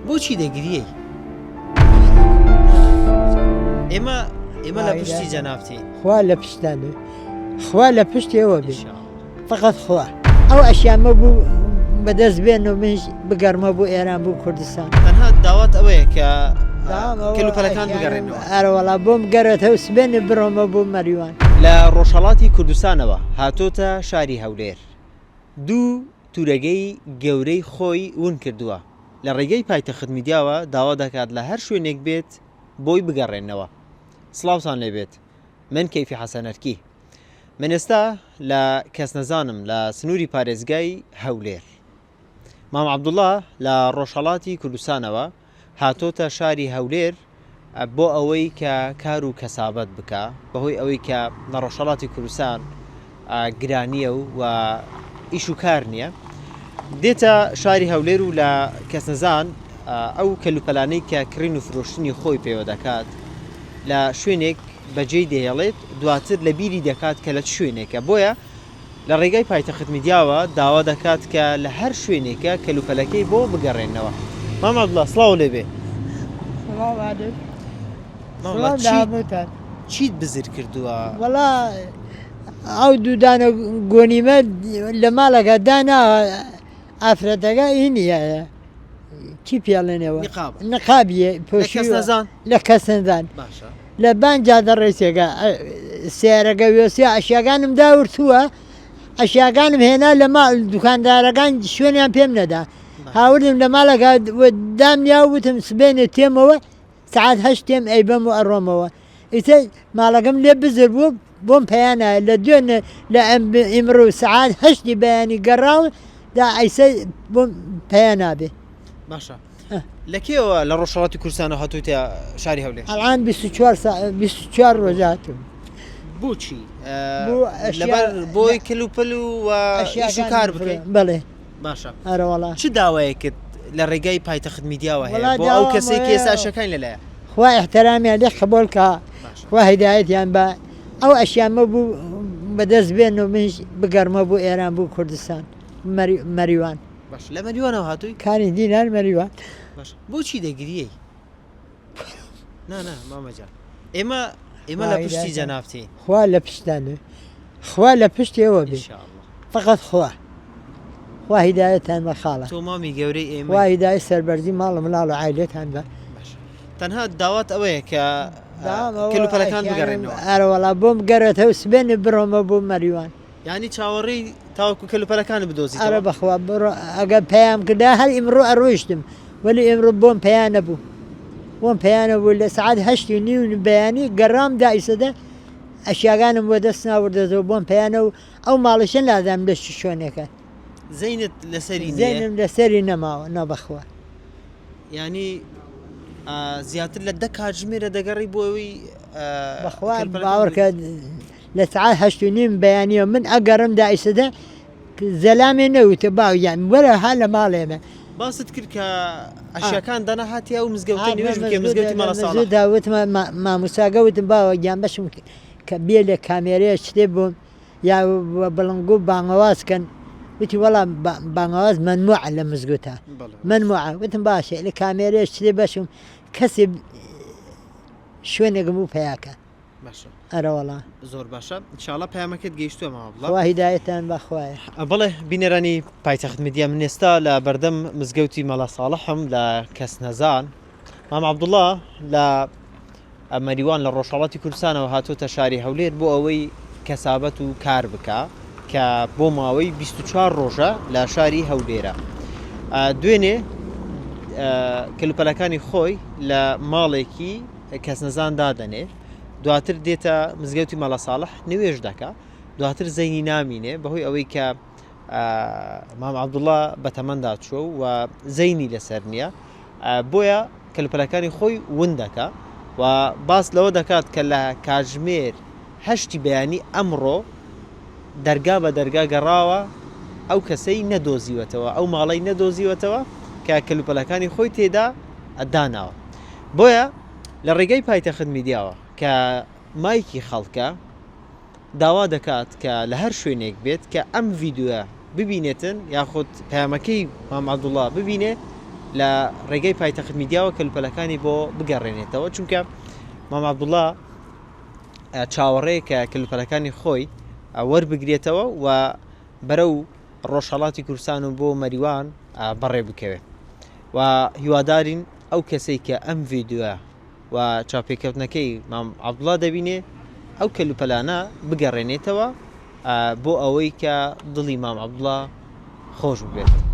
بۆچی دەگریەی؟ ئێمە لە پشتی جەنابتی خوا لە پشتانە خوا لە پشتێەوە بێ فقط خوا ئەو ئەشیامە بوو بەدەست بێن و منش بگەرمە بۆ ئێران بوو کوردستان تەنها داوات ئەوەیە کە کەلوپەلەکان بگەڕێنەوە. ئەرەوەڵا بۆم گەرێتەوە سبێنێ بڕۆمە بۆ مەریوان. لە ڕۆژهەڵاتی کوردستانەوە هاتۆتە شاری هەولێر. دوو تورەگەی گەورەی خۆی ون کردووە. لە ڕێگەی پایتەخت میدیاوە داوا دەکات لە هەر شوێنێک بێت بۆی بگەڕێنەوە. سڵاوتان لێبێت. من کەیفی حەسەنەرکی. من ئێستا لە کەسنەزانم لە سنووری پارێزگای هەولێر. مام عەبدوڵڵا لە ڕۆژهەڵاتی کوردستانەوە هاتۆتە شاری هەولێر بۆ ئەوەی کە کار و کەسابەت بکە بەهۆی ئەوەی کە لە ڕۆژهەڵاتی کوردستان گرانیە و ئیش و کار نییە. دێتە شاری هەولێر و لە کەسنەزان ئەو کەلوپەلانەی کە کڕین و فرۆشتنی خۆی پێوە دەکات لە شوێنێک بەجێی دەهێڵێت دواتر لە بیری دەکات کە لە شوێنێکە. بۆیە لە ڕێگای پایتەخت میدیاوە داوا دەکات کە لە هەر شوێنێکە کەلوپەلەکەی بۆ بگەڕێنەوە. مام عەبدوڵڵا سڵاو لێبێ. چیت بزر کردووە؟ وەڵا ئەو دوودانە گۆنیمە لە ماڵەکە دانا ئافرەتەکە ئینیە چی پێڵێنەوە نقابیە پۆشیزان لە کەسندان لە بانجا دەڕێسێکە سیارەکە وێسی ئەشیاگانم داورتووە ئەشیاگانم هێنا لە ماڵ دوکاندارەکان شوێنیان پێم نەدا هاوردم لە ماڵەکە دامنیا وتم سبێنێ تێمەوە سعات هەشت تێم ئەی بەم و ئەڕۆمەوە ئیتە ماڵەکەم لێ بزر بوو بۆم پەیانە لە دوێنێ لە ئیمڕۆ سعات هەشتی بەیانی گەڕاو دا ئەیسە بۆم پەیان نابێ. باشە لەکێەوە لە ڕۆژهەڵاتی کوردستانە هاتووتە شاری هەولێر؟ ئەڵان 24 ڕۆژاتم. بۆچی؟ لەبەر بۆی کەلوپەل و ئیش و کار بکەیت؟ بەڵێ. باشە ئەرەوەڵا چ داوایە کرد لە ڕێگای پایتەخت میدیاوە هەیە بۆ ئەو کەسێک کێسا ئەشەکان لەلایە؟ خوا احترامیان لێ قبوڵکە خوا هیدایەتیان بە ئەو ئەشیامە بوو بەدەست بێن و منش بگەرمە بۆ ئێران بوو کوردستان مەریوان. باش لە مەریوانەوە هاتووی؟ کاری دینار مەریوان. باش بۆچی دەگریەی؟ مامەجان ئێمە لە پشتی جەنابتی خوا لە پشتانە خوا لە پشتێەوە بێ فقط خوا هیدایەتان بە خاڵە تۆ مامی گەورەی ئێمە وا هیدایەت سەربەرزی ماڵ و ملاڵ و عایلێتان بە. تەنها داوات ئەوەیە کە کەلوپەلەکان بگەڕێنەوە. ئەرەوەڵا بۆم گەرێتەوە سبێنێ بڕۆمە بۆ مەریوان. یعنی چاوەڕێی تاوەکو کەلوپەلەکان بدۆزیت؟ ئەرە بەخوا بڕۆ ئەگە پەیام کردا هەر ئیمڕۆ ئەڕۆیشتم وەلی ئێمڕۆ بۆم پەیان نەبوو بۆم پەیانە بوو لە سعات هەشتی نیو بەیانی گەڕام دائیسەدە ئەشیاگانم بۆ دەست ناوردەزەوە بۆم پەیانە و ئەو ماڵیشە نادام لە شوێنێکە. زەینت لەسەری زێنم لەسەری نەماوە نەبەخوا. ینی زیاتر لە 10 کاتژمێرە دەگەڕی بۆ ئەوی بەخوا باوەڕکە لە سعات هەشت و نیم بەیانیەوە من ئەگەڕم دائیسەدە زەلامێ نەوتە باویان وەرە ها لە ماڵێمە. باست کرد کە ئەشیەکان دەنا هاتیە و مزگەوتە نوێژ بکە مزگەوتی ماڵە ساڵح داوتمە مامۆساگەوتم باوە گیان بەشم کە بێ لە کامێرەیە شتێ بووم یا بڵنگو بانگەوازکەن وتی وەڵام بانگەواز مەمنوعە لە مزگەوتە مەمنوعە وتم باشە لە کامێرەیە شتێ بەشم کەسێ شوێنێکم بوو پەیاکە. باشە ئەرەوەڵا زۆر باشە انشاءڵڵا پەیامەکەت گەیشتووە مامەڵڵا خوا هیدایەتان بەخوایە. بەڵێ بینەرانی پایتەخت میدیا من ئێستا لە بەردەم مزگەوتی مەڵە ساڵحم لە کەسنەزان. مام عەبدوڵڵا لە مەریوان لە ڕۆژهەڵاتی کوردستانەوە هاتووتە شاری هەولێر بۆ ئەوەی کەسابەت و کار بکە کە بۆ ماوەی 24 ڕۆژە لە شاری هەولێرە. دوێنێ کەلوپەلەکانی خۆی لە ماڵێکی کەسنەزان دادەنێ دواتر دێتە مزگەوتی مەڵە ساڵح نوێژ دەکە دواتر زەینی نامینێ بەهۆی ئەوەی کە مام عەبدوڵڵا بەتەمەندا چووە و زەینی لەسەر نییە بۆیە کەلوپەلەکانی خۆی ون دەکە و باس لەوە دەکات کە لە کاتژمێر هەشتی بەیانی ئەمڕۆ دەرگا بە دەرگا گەڕاوە ئەو کەسەی نەدۆزیوەتەوە ئەو ماڵەی نەدۆزیوەتەوە کە کەلوپەلەکانی خۆی تێدا داناوە. بۆیە لە ڕێگەی پایتەخت میدیاوە کە مایکی خەڵکە داوا دەکات کە لە هەر شوێنێک بێت کە ئەم ڤیددیوە ببینێتن یاخود پەیامەکەی مام عەبدوڵڵا ببینێ لە ڕێگەی پایتەخت میدیاوە کەلوپەلەکانی بۆ بگەڕێنێتەوە چونکە مام عەبدوڵڵا چاوەڕێیە کە کەلوپەلەکانی خۆی وەربگرێتەوە و بەرەو ڕۆژهەڵاتی کوردستان و بۆ مەریوان بەڕێ بکەوێت و هیوادارین ئەو کەسەی کە ئەم ڤیددیوە و چاپێکەوتنەکەی مام عەبدوڵڵا دەبینێ ئەو کەلوپەلانە بگەڕێنێتەوە بۆ ئەوەی کە دڵی مام عەبدوڵڵا خۆش ببێت.